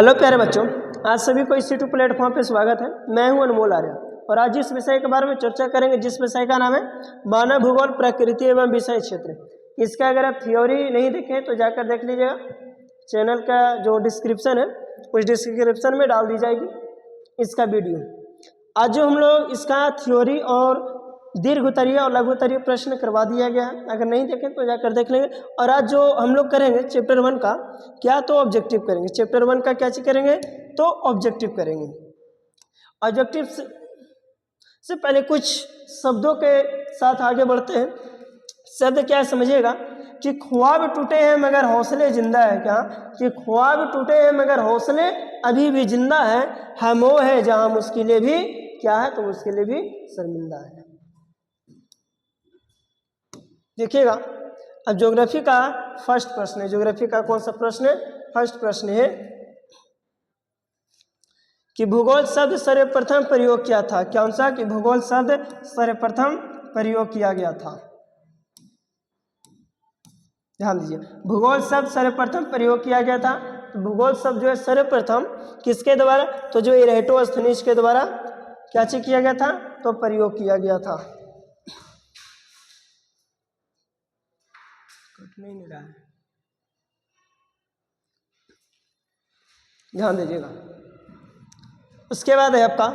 Hello प्यारे बच्चों, आज सभी को इसी टू प्लेटफॉर्म पे स्वागत है। मैं हूं अनमोल आर्य और आज जिस विषय के बारे में चर्चा करेंगे, जिस विषय का नाम है मानव भूगोल, प्रकृति एवं विषय क्षेत्र। इसका अगर आप थ्योरी नहीं देखें तो जाकर देख लीजिएगा। चैनल का जो डिस्क्रिप्शन है उस डिस्क्रिप्शन में डाल दी जाएगी इसका वीडियो। आज जो हम लोग इसका थ्योरी और दीर्घ उत्तरीय और लघु उत्तरीय प्रश्न करवा दिया गया है, अगर नहीं देखें तो जाकर देख लेंगे। और आज जो हम लोग करेंगे चैप्टर 1 का क्या, तो ऑब्जेक्टिव करेंगे। चैप्टर 1 का क्या चीज करेंगे, तो ऑब्जेक्टिव करेंगे। ऑब्जेक्टिव से पहले कुछ शब्दों के साथ आगे बढ़ते हैं। शब्द क्या समझिएगा कि ख्वाब टूटे हैं मगर हौसले जिंदा है। क्या कि ख्वाब टूटे हैं मगर हौसले अभी भी जिंदा है वो है जहां मुश्किलें भी क्या है, तो मुश्किलें भी शर्मिंदा है। देखिएगा, अब ज्योग्राफी का फर्स्ट प्रश्न है। ज्योग्राफी का कौन सा प्रश्न है? फर्स्ट प्रश्न है कि भूगोल शब्द सर्वप्रथम प्रयोग किया था। कौन सा? कि भूगोल शब्द सर्वप्रथम प्रयोग किया गया था। ध्यान दीजिए, भूगोल शब्द सर्वप्रथम प्रयोग किया गया था। तो भूगोल शब्द जो है सर्वप्रथम किसके द्वारा? तो जो इरेटोस्थनीज के द्वारा क्या चीज किया गया था, तो प्रयोग किया गया था। नहीं रहा है, ध्यान दीजिएगा। उसके बाद है आपका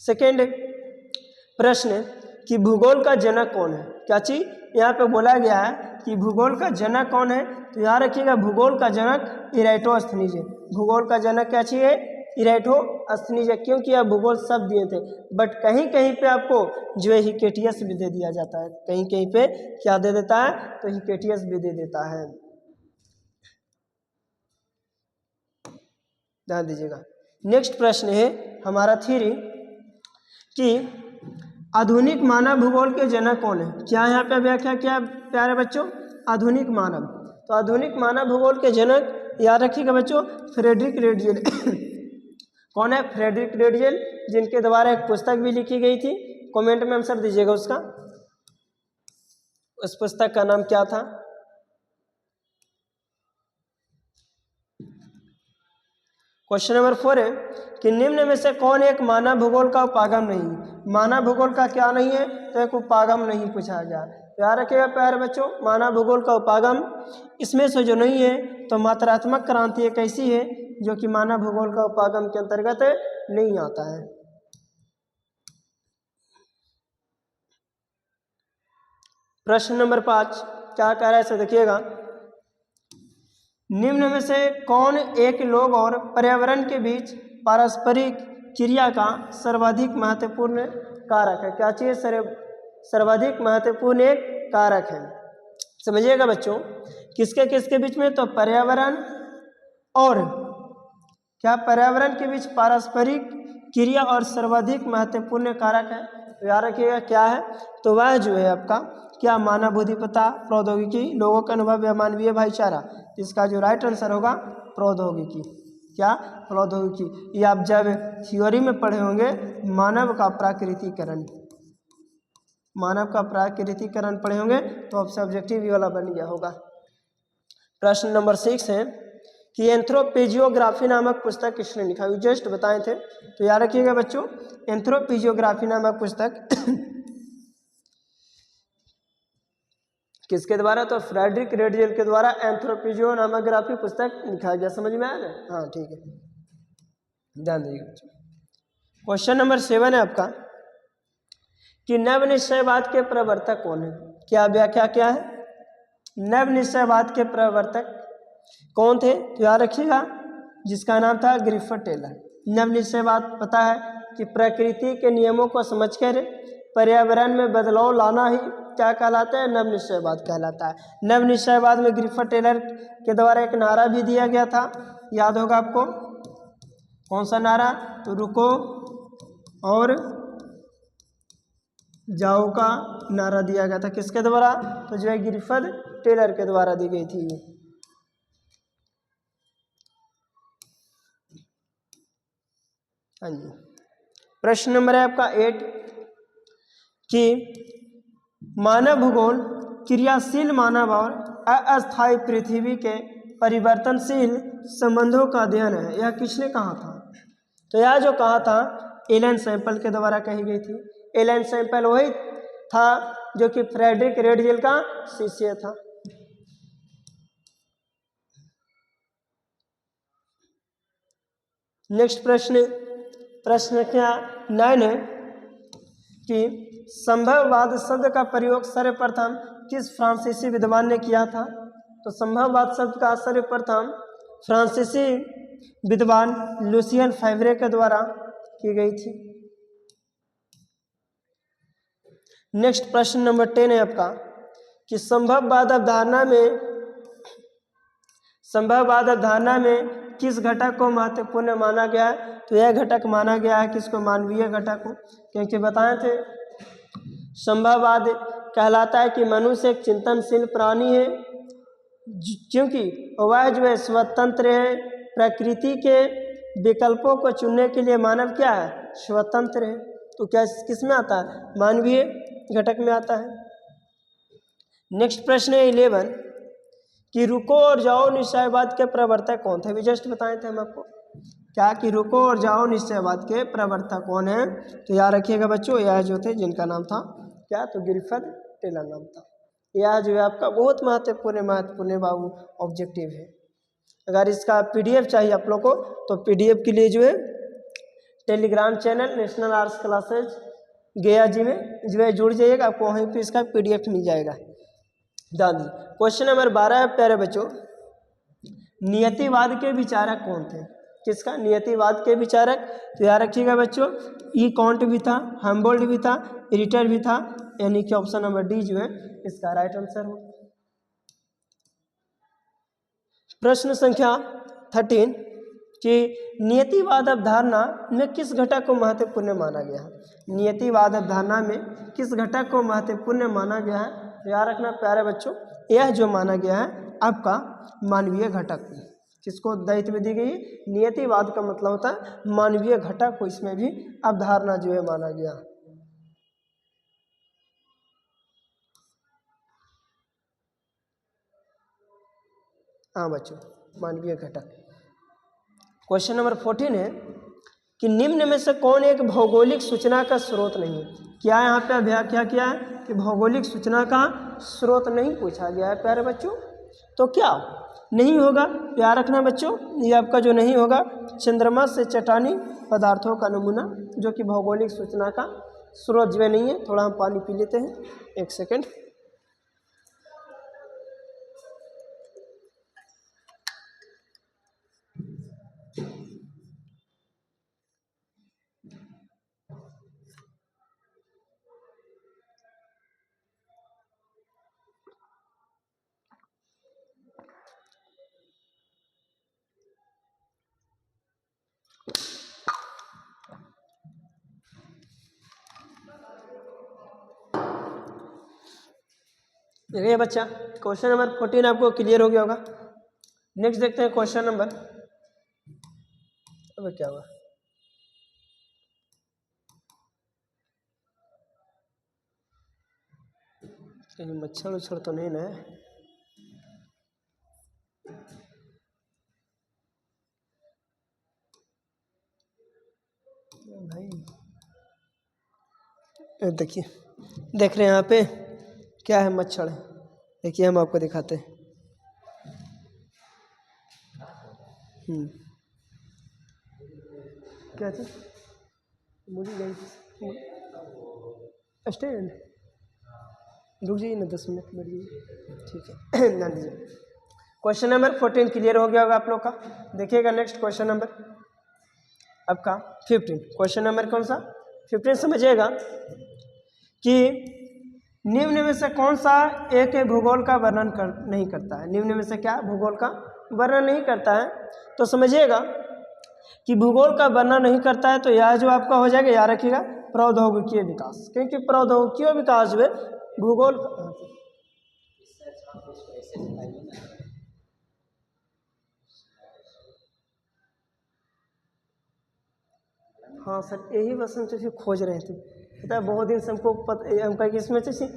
सेकेंड प्रश्न कि भूगोल का जनक कौन है। क्या चीज यहाँ पे बोला गया है कि भूगोल का जनक कौन है, तो याद रखिएगा भूगोल का जनक इरेटोस्थनीज है। भूगोल का जनक क्या चीज है? इरेटोस्थनीज है। क्योंकि आप भूगोल शब्द दिए थे, बट कहीं कहीं पे आपको जो है हिकेटियस भी दे दिया जाता है। कहीं कहीं पे क्या दे देता है, तो हिकेटियस भी दे देता है। ध्यान दीजिएगा। नेक्स्ट प्रश्न है हमारा थ्योरी कि आधुनिक मानव भूगोल के जनक कौन है। क्या यहाँ पे व्याख्या किया प्यारे बच्चों? आधुनिक मानव। तो आधुनिक मानव भूगोल के जनक याद रखिएगा बच्चों, फ्रेडरिक रेडियल कौन है? फ्रेडरिक रेडियल, जिनके द्वारा एक पुस्तक भी लिखी गई थी। कमेंट में आंसर दीजिएगा उसका, उस पुस्तक का नाम क्या था। क्वेश्चन नंबर 4 है कि निम्न में से कौन एक मानव भूगोल का उपागम नहीं? मानव भूगोल का क्या नहीं है, तो एक उपागम नहीं पूछा गया। याद रखिएगा प्यारे बच्चों, मानव भूगोल का उपागम इसमें से जो नहीं है, तो मात्रात्मक क्रांति एक ऐसी है जो कि मानव भूगोल का उपागम के अंतर्गत नहीं आता है। प्रश्न नंबर 5 क्या कह रहा है, इसे देखिएगा। निम्न में से कौन एक लोग और पर्यावरण के बीच पारस्परिक क्रिया का सर्वाधिक महत्वपूर्ण कारक है? क्या चीज सर्वाधिक महत्वपूर्ण एक कारक है? समझिएगा बच्चों, किसके किसके बीच में? तो पर्यावरण और क्या, पर्यावरण के बीच पारस्परिक क्रिया और सर्वाधिक महत्वपूर्ण कारक है। तो याद रखिएगा क्या है, तो वह जो है आपका क्या, मानव बुद्धिमत्ता, प्रौद्योगिकी, लोगों का अनुभव या मानवीय भाईचारा। इसका जो राइट आंसर होगा प्रौद्योगिकी। क्या? प्रौद्योगिकी। ये आप जब थ्योरी में पढ़े होंगे, मानव का प्राकृतिकरण, मानव का प्राकृतिकरण पढ़े होंगे, तो आपसे ऑब्जेक्टिव वाला बन गया होगा। प्रश्न नंबर 6 है कि एंथ्रोपिजियोग्राफी नामक पुस्तक किसने लिखा? जस्ट बताए थे। तो याद रखिएगा बच्चों, एंथ्रोपिजियोग्राफी नामक पुस्तक किसके द्वारा? तो फ्रेडरिक रेडियल के द्वारा एंथ्रोपिजियो नामक ग्राफी पुस्तक लिखा गया। समझ में आया ना? हाँ ठीक है, ध्यान दीजिएगा बच्चों। क्वेश्चन नंबर 7 है आपका कि नव निश्चयवाद के प्रवर्तक कौन है। क्या व्याख्या क्या है? नव निश्चयवाद के प्रवर्तक कौन थे? तो याद रखिएगा, जिसका नाम था ग्रिफिथ टेलर। नव निश्चयवाद पता है कि प्रकृति के नियमों को समझकर पर्यावरण में बदलाव लाना ही क्या कहलाता है? नव निश्चयवाद कहलाता है। नव निश्चयवाद में ग्रिफिथ टेलर के द्वारा एक नारा भी दिया गया था, याद होगा आपको। कौन सा नारा? तो रुको और जाओ का नारा दिया गया था। किसके द्वारा? तो जो है ग्रिफिथ टेलर के द्वारा दी गई थी। हाँ जी। प्रश्न नंबर है आपका 8 कि मानव भूगोल क्रियाशील मानव और अस्थायी पृथ्वी के परिवर्तनशील संबंधों का अध्ययन है। यह किसने कहा था? तो यह जो कहा था एलन सैंपल के द्वारा कही गई थी। एलन सैंपल वही था जो कि फ्रेडरिक रेडजेल का शिष्य था। नेक्स्ट प्रश्न क्या 9 है कि संभववाद शब्द का प्रयोग सर्वप्रथम किस फ्रांसीसी विद्वान ने किया था? तो संभववाद शब्द का सर्वप्रथम फ्रांसीसी विद्वान लुसियन फेवरे के द्वारा की गई थी। नेक्स्ट प्रश्न नंबर 10 है आपका कि संभववाद अवधारणा में किस घटक को महत्वपूर्ण माना गया है? तो यह घटक माना गया है किसको? मानवीय घटक को, क्योंकि बताए थे संभववाद कहलाता है कि मनुष्य एक चिंतनशील प्राणी है, क्योंकि वह जो है स्वतंत्र है। प्रकृति के विकल्पों को चुनने के लिए मानव क्या है? स्वतंत्र है। तो क्या किस में आता है? मानवीय घटक में आता है। नेक्स्ट प्रश्न है 11 कि रुको और जाओ निश्चयवाद के प्रवर्तक कौन थे? अभी जस्ट बताए थे हम आपको क्या कि रुको और जाओ निश्चयवाद के प्रवर्तक कौन है? तो याद रखिएगा बच्चों, यह जो थे जिनका नाम था क्या? तो गिरफर्ड टेलर नाम था। यह जो है आपका बहुत महत्वपूर्ण बाबू ऑब्जेक्टिव है। अगर इसका पीडीएफ चाहिए आप लोग को तो पीडीएफ के लिए जो है Telegram channel national arts classes गया जी में जो है जुड़ जाइएगा, आपको वहीं पे इसका पीडीएफ मिल जाएगा। दादी क्वेश्चन नंबर 12 है प्यारे बच्चों, नियतिवाद के विचारक कौन थे? किसका? नियतिवाद के विचारक। तो याद रखिएगा बच्चों, ई कॉन्ट भी था, हम्बोल्ट भी था, रिटर भी था, यानी कि ऑप्शन नंबर डी जो है इसका राइट आंसर हो। प्रश्न संख्या 13 कि नियतिवाद अवधारणा में किस घटक को महत्वपूर्ण माना गया है? नियतिवाद अवधारणा में किस घटक को महत्वपूर्ण माना गया है? याद रखना प्यारे बच्चों, यह जो माना गया है आपका मानवीय घटक। किसको दायित्व दी गई? नियतिवाद का मतलब होता है मानवीय घटक को, इसमें भी अवधारणा जो है माना गया। हाँ बच्चों, मानवीय घटक। क्वेश्चन नंबर 14 है कि निम्न में से कौन एक भौगोलिक सूचना का स्रोत नहीं है? क्या यहाँ पे व्याख्या किया है कि भौगोलिक सूचना का स्रोत नहीं पूछा गया है प्यारे बच्चों, तो क्या नहीं होगा? याद रखना बच्चों, ये आपका जो नहीं होगा चंद्रमा से चट्टानी पदार्थों का नमूना, जो कि भौगोलिक सूचना का स्रोत जो नहीं है। थोड़ा हम पानी पी लेते हैं, एक सेकेंड। देखिए बच्चा, क्वेश्चन नंबर 14 आपको क्लियर हो गया होगा। नेक्स्ट देखते हैं क्वेश्चन नंबर, अब क्या हुआ? कहीं मच्छर उच्छर तो नहीं ना? भाई देखिए, देख रहे हैं यहाँ पे क्या है? मच्छर है। देखिए हम आपको दिखाते हैं। क्या चीज? मुझे स्टैंड रुक जाइए ना, 10 मिनट बैठ जाइए, ठीक है। ध्यान दीजिए, क्वेश्चन नंबर 14 क्लियर हो गया होगा आप लोग का। देखिएगा नेक्स्ट क्वेश्चन नंबर आपका 15। क्वेश्चन नंबर कौन सा? 15 समझिएगा कि निम्न में से कौन सा एक भूगोल का वर्णन नहीं करता है? निम्न में से क्या भूगोल का वर्णन नहीं करता है? तो समझिएगा कि भूगोल का वर्णन नहीं करता है, तो यह जो आपका हो जाएगा, याद रखिएगा प्रौद्योगिकीय विकास, क्योंकि प्रौद्योगिकीय विकास जो है भूगोल। हाँ सर, यही बस हम तो खोज रहे थे। पता है बहुत दिन से हमको हमका किसमें चाहिए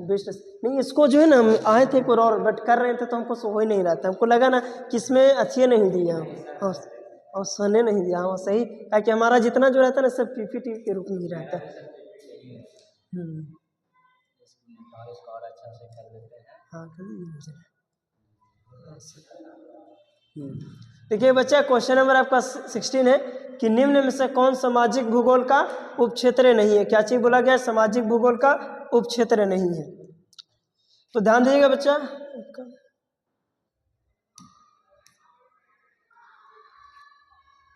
बेस्ट नहीं, इसको जो है ना हम आए थे एक और बट कर रहे थे तो हमको हो ही नहीं रहा था, हमको लगा ना कि इसमें अच्छे नहीं दिया और सोने नहीं दिया। हाँ सही, ताकि हमारा जितना जो रहता है ना सब पीपीटी के रूप में ही रहता है। हाँ देखिए बच्चा, क्वेश्चन नंबर आपका 16 है कि निम्न में से कौन सामाजिक भूगोल का उपक्षेत्र नहीं है। क्या चीज बोला गया? सामाजिक भूगोल का उपक्षेत्र नहीं है। तो ध्यान दीजिएगा बच्चा,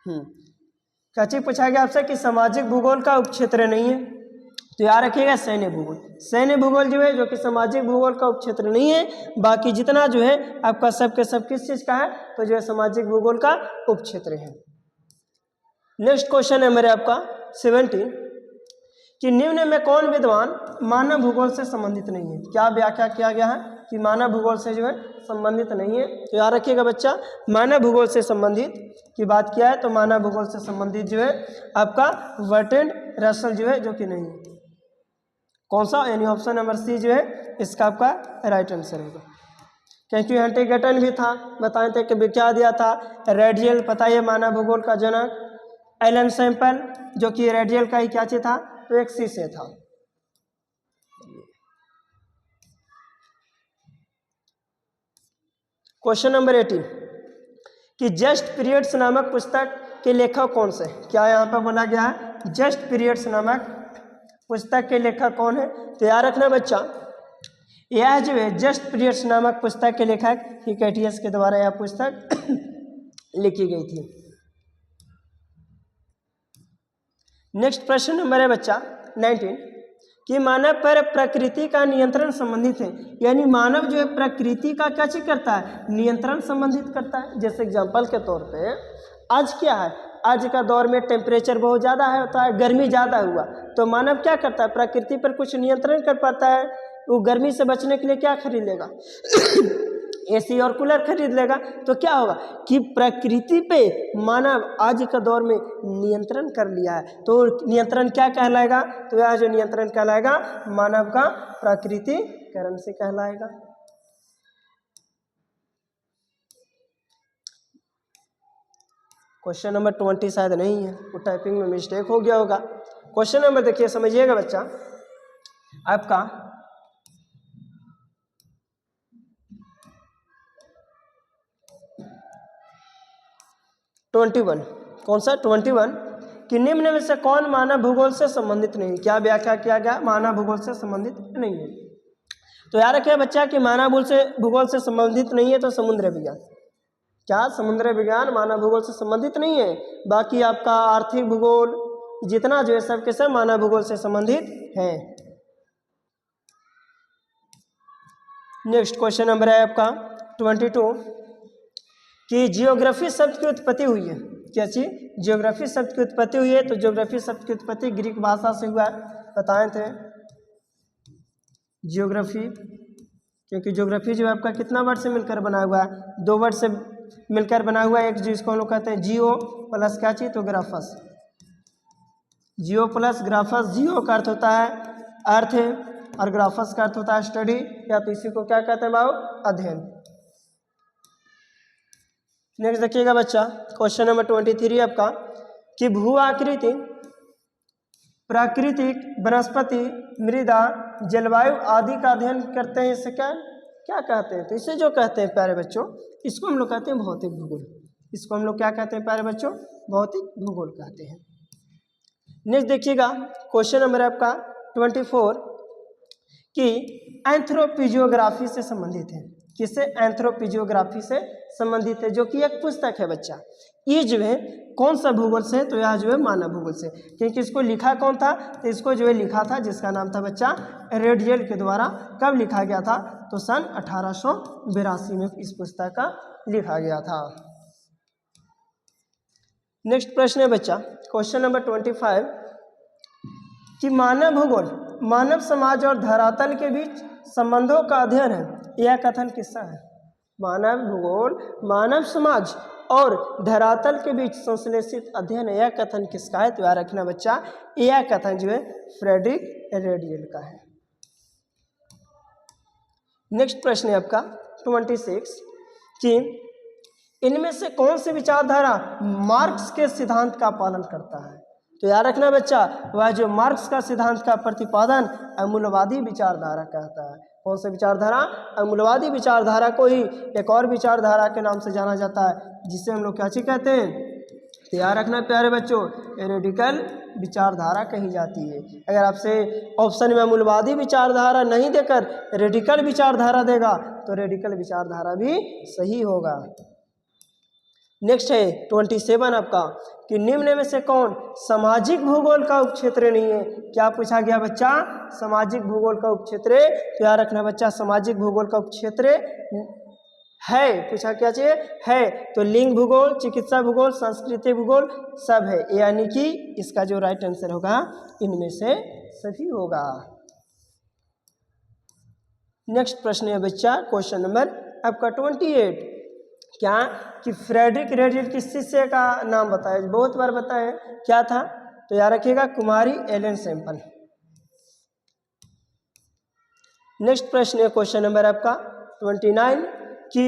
क्या चीज पूछा गया आपसे कि सामाजिक भूगोल का उपक्षेत्र नहीं है, तो याद रखिएगा सैन्य भूगोल। सैन्य भूगोल जो है जो कि सामाजिक भूगोल का उपक्षेत्र नहीं है, बाकी जितना जो है आपका सब के सब किस चीज का है, तो जो है सामाजिक भूगोल का उपक्षेत्र है। नेक्स्ट क्वेश्चन है मेरे आपका 17 कि निम्न में कौन विद्वान मानव भूगोल से संबंधित नहीं है। क्या व्याख्या किया गया है कि मानव भूगोल से जो है संबंधित नहीं है। तो याद रखिएगा बच्चा, मानव भूगोल से संबंधित की बात किया है तो मानव भूगोल से संबंधित जो है आपका बर्ट्रैंड रसल जो है जो कि नहीं है। कौन सा? यानी ऑप्शन नंबर सी जो है इसका आपका राइट आंसर होगा। क्योंकि हंटिंगटन भी था, बताए थे कि क्या दिया था, रेडियल, पता है मानव भूगोल का जनक। एलन सैंपल जो कि रेडियल का ही क्या चीज था, तो एक सी से था। क्वेश्चन नंबर 18 कि जस्ट पीरियड्स नामक पुस्तक के लेखक कौन से? क्या यहाँ पर बोला गया है जस्ट पीरियड्स नामक पुस्तक के लेखक कौन है? तो याद रखना बच्चा, यह जो है जस्ट पीरियड्स नामक पुस्तक के लेखक हिकेटियस के द्वारा यह पुस्तक लिखी गई थी। नेक्स्ट प्रश्न नंबर है बच्चा 19 कि मानव पर प्रकृति का नियंत्रण संबंधित है। यानी मानव जो है प्रकृति का क्या चीज करता है, नियंत्रण संबंधित करता है। जैसे एग्जांपल के तौर पे आज क्या है, आज का दौर में टेम्परेचर बहुत ज़्यादा है, होता है गर्मी ज़्यादा हुआ तो मानव क्या करता है, प्रकृति पर कुछ नियंत्रण कर पाता है। वो गर्मी से बचने के लिए क्या खरीद लेगा एसी और कूलर खरीद लेगा। तो क्या होगा कि प्रकृति पे मानव आज का दौर में नियंत्रण कर लिया है। तो नियंत्रण क्या कहलाएगा, तो यह जो नियंत्रण कहलाएगा मानव का प्राकृतिकरण से कहलाएगा। क्वेश्चन नंबर 20 शायद नहीं है, वो टाइपिंग में मिस्टेक हो गया होगा। क्वेश्चन नंबर देखिए, समझिएगा बच्चा, आपका 21, कौन सा 21 कि निम्न में से कौन मानव भूगोल से संबंधित नहीं। क्या व्याख्या किया गया, मानव भूगोल से संबंधित नहीं है। तो याद रखिए बच्चा कि मानव भूगोल से संबंधित नहीं है तो समुद्र विज्ञान। क्या समुद्र विज्ञान मानव भूगोल से संबंधित नहीं है। बाकी आपका आर्थिक भूगोल जितना जो है सब के सब मानव भूगोल से संबंधित है। नेक्स्ट क्वेश्चन नंबर है आपका 22 कि जियोग्राफी शब्द की उत्पत्ति हुई है। क्या चीज? जियोग्राफी शब्द की उत्पत्ति हुई है। तो जियोग्राफी शब्द की उत्पत्ति ग्रीक भाषा से हुआ है, बताए थे जियोग्राफी, क्योंकि जियोग्राफी जो है आपका कितना वर्ड से मिलकर बना हुआ है, 2 वर्ड से मिलकर बना हुआ है। एक जिसको हम लोग कहते हैं जियो प्लस क्या चीज, तो ग्राफस। जियो प्लस ग्राफस, जियो का अर्थ होता है अर्थ और ग्राफस का अर्थ होता है स्टडी, या तो इसी को क्या कहते हैं बाबू, अध्ययन। नेक्स्ट देखिएगा बच्चा, क्वेश्चन नंबर 23 आपका कि भू आकृति, प्राकृतिक, वनस्पति, मृदा, जलवायु आदि का अध्ययन करते हैं, इसे क्या कहते हैं। तो इसे जो कहते हैं प्यारे बच्चों, इसको हम लोग कहते हैं भौतिक भूगोल। इसको हम लोग क्या कहते हैं प्यारे बच्चों, भौतिक भूगोल कहते हैं। नेक्स्ट देखिएगा, क्वेश्चन नंबर आपका 24 कि एंथ्रोपिजियोग्राफी से संबंधित है। किससे? एंथ्रोपिजियोग्राफी से संबंधित है, जो कि एक पुस्तक है बच्चा। ये जो है कौन सा भूगोल से है, तो यह जो है मानव भूगोल से। क्योंकि इसको लिखा कौन था, तो इसको जो है लिखा था जिसका नाम था बच्चा रेडियल के द्वारा। कब लिखा गया था, तो सन 1882 में इस पुस्तक का लिखा गया था। नेक्स्ट प्रश्न है बच्चा, क्वेश्चन नंबर 25 कि मानव भूगोल मानव समाज और धरातल के बीच संबंधों का अध्ययन है। यह कथन किसका है? मानव भूगोल मानव समाज और धरातल के बीच संश्लेषित अध्ययन यह कथन किसका है? तो याद रखना बच्चा, यह कथन जो है फ्रेडरिक रेडियल का है। नेक्स्ट प्रश्न है आपका 26 कि इनमें से कौन सी विचारधारा मार्क्स के सिद्धांत का पालन करता है? तो याद रखना बच्चा, वह जो मार्क्स का सिद्धांत का प्रतिपादन अमूल्यवादी विचारधारा कहता है। कौन सा विचारधारा? अमूल्यवादी विचारधारा को ही एक और विचारधारा के नाम से जाना जाता है, जिसे हम लोग क्या चीज कहते हैं? तो याद रखना प्यारे बच्चों, रेडिकल विचारधारा कही जाती है। अगर आपसे ऑप्शन में अमूल्यवादी विचारधारा नहीं देकर रेडिकल विचारधारा देगा तो रेडिकल विचारधारा भी सही होगा। नेक्स्ट है 27 आपका कि निम्न में से कौन सामाजिक भूगोल का उपक्षेत्र नहीं है? क्या पूछा गया बच्चा? सामाजिक भूगोल का उपक्षेत्र। तो याद रखना बच्चा, सामाजिक भूगोल का उपक्षेत्र है, पूछा क्या चाहिए? है। तो लिंग भूगोल, चिकित्सा भूगोल, सांस्कृतिक भूगोल सब है, यानी कि इसका जो राइट आंसर होगा इनमें से सभी होगा। नेक्स्ट प्रश्न है बच्चा क्वेश्चन नंबर आपका 28 क्या कि फ्रेडरिक रेडियल किस शिष्य का नाम बताया? बहुत बार बताए, क्या था? तो याद रखिएगा, कुमारी एलन सैम्पल। नेक्स्ट प्रश्न है क्वेश्चन नंबर आपका 29 कि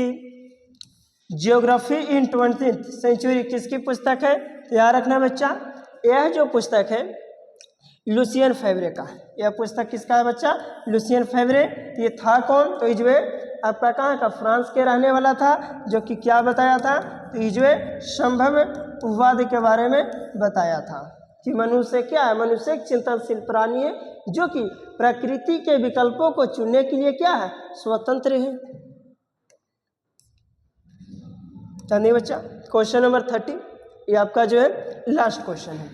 जियोग्राफी इन 20th सेंचुरी किसकी पुस्तक है? तो याद रखना बच्चा, यह जो पुस्तक है लुसियन फेवरे का। यह पुस्तक किसका है बच्चा? लुसियन फेवरे। ये था कौन? तो इजवे आपका कहाँ का? फ्रांस के रहने वाला था, जो कि क्या बताया था? तो इजवे संभव उपवाद के बारे में बताया था कि मनुष्य क्या है? मनुष्य एक चिंतनशील प्राणी है जो कि प्रकृति के विकल्पों को चुनने के लिए क्या है? स्वतंत्र है। नहीं बच्चा, क्वेश्चन नंबर 30 ये आपका जो है लास्ट क्वेश्चन है।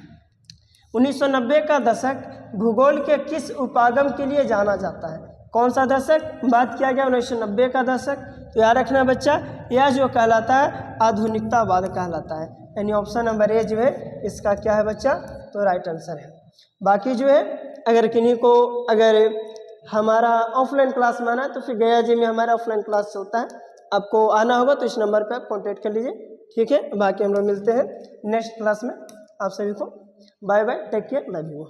1990 का दशक भूगोल के किस उपागम के लिए जाना जाता है? कौन सा दशक बात किया गया? 1990 का दशक। तो याद रखना बच्चा, यह जो कहलाता है आधुनिकतावाद कहलाता है, यानी ऑप्शन नंबर ए जो है इसका क्या है बच्चा? तो राइट आंसर है। बाकी जो है अगर किन्हीं को अगर हमारा ऑफलाइन क्लास में आना है तो फिर गया जी में हमारा ऑफलाइन क्लास चलता है, आपको आना होगा तो इस नंबर पर आप कॉन्टेक्ट कर लीजिए, ठीक है। बाकी हम लोग मिलते हैं नेक्स्ट क्लास में। आप सभी को bye bye, take care, love you.